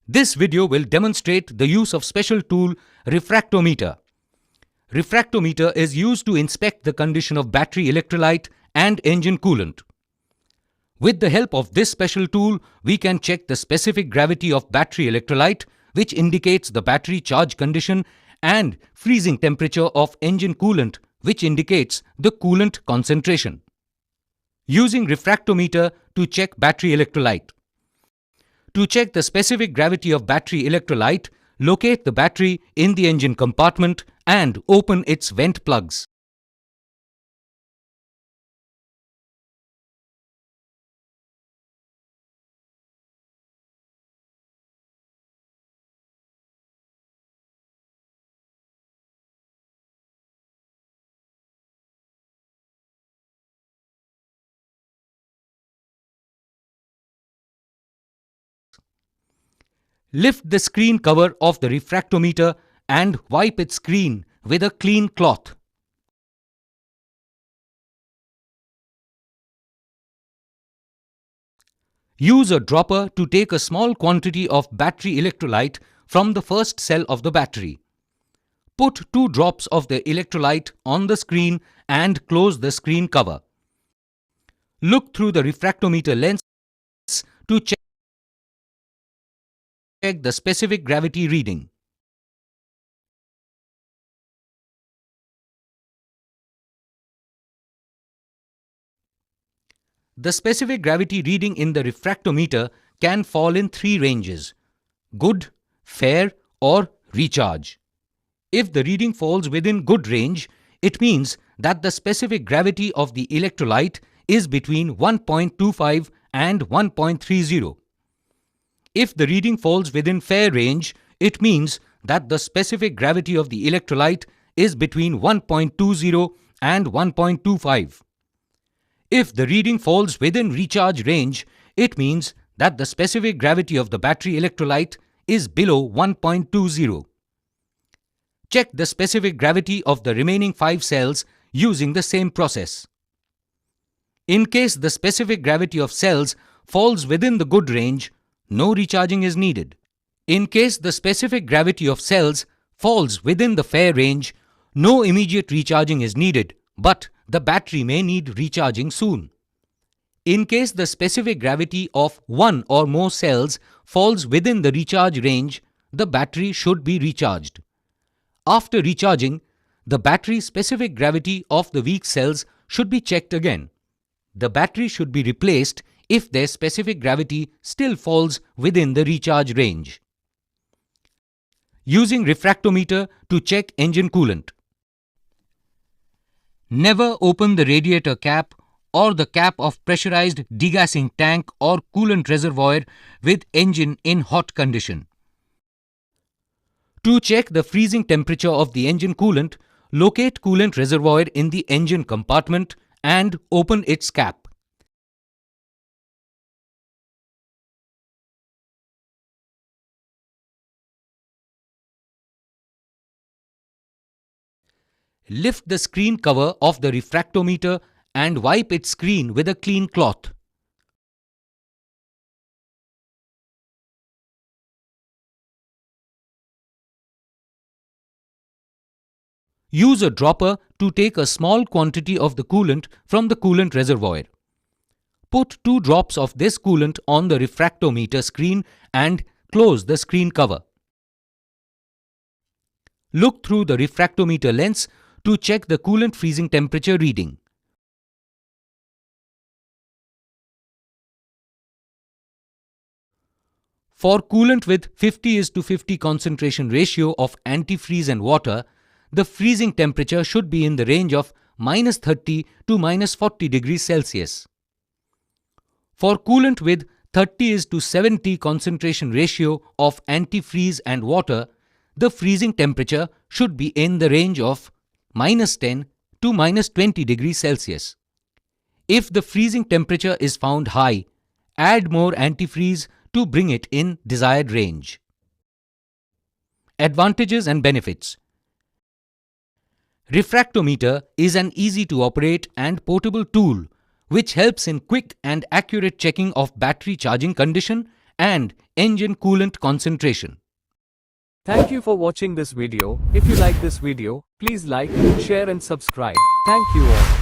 This video will demonstrate the use of special tool Refractometer. Refractometer is used to inspect the condition of battery electrolyte and engine coolant. With the help of this special tool, we can check the specific gravity of battery electrolyte, which indicates the battery charge condition, and freezing temperature of engine coolant, which indicates the coolant concentration. Using refractometer to check battery electrolyte. To check the specific gravity of battery electrolyte, locate the battery in the engine compartment and open its vent plugs. Lift the screen cover of the refractometer and wipe its screen with a clean cloth. Use a dropper to take a small quantity of battery electrolyte from the first cell of the battery. Put 2 drops of the electrolyte on the screen and close the screen cover. Look through the refractometer lens to check the specific gravity reading. The specific gravity reading in the refractometer can fall in 3 ranges: good, fair, or recharge. If the reading falls within good range, it means that the specific gravity of the electrolyte is between 1.25 and 1.30. If the reading falls within fair range, it means that the specific gravity of the electrolyte is between 1.20 and 1.25. If the reading falls within recharge range, it means that the specific gravity of the battery electrolyte is below 1.20. Check the specific gravity of the remaining 5 cells using the same process. In case the specific gravity of cells falls within the good range, no recharging is needed. In case the specific gravity of cells falls within the fair range, no immediate recharging is needed, but the battery may need recharging soon. In case the specific gravity of 1 or more cells falls within the recharge range, the battery should be recharged. After recharging, the battery specific gravity of the weak cells should be checked again. The battery should be replaced if their specific gravity still falls within the recharge range. Using refractometer to check engine coolant. Never open the radiator cap or the cap of pressurized degassing tank or coolant reservoir with engine in hot condition. To check the freezing temperature of the engine coolant, locate coolant reservoir in the engine compartment and open its cap. Lift the screen cover of the refractometer and wipe its screen with a clean cloth. Use a dropper to take a small quantity of the coolant from the coolant reservoir. Put 2 drops of this coolant on the refractometer screen and close the screen cover. Look through the refractometer lens to check the coolant freezing temperature reading. For coolant with 50:50 concentration ratio of antifreeze and water, the freezing temperature should be in the range of -30 to -40 degrees Celsius. For coolant with 30:70 concentration ratio of antifreeze and water, the freezing temperature should be in the range of -10 to -20 degrees Celsius. If the freezing temperature is found high, add more antifreeze to bring it in desired range. Advantages and benefits. Refractometer is an easy-to-operate and portable tool which helps in quick and accurate checking of battery charging condition and engine coolant concentration. Thank you for watching this video. If you like this video, please like, share and subscribe. Thank you all.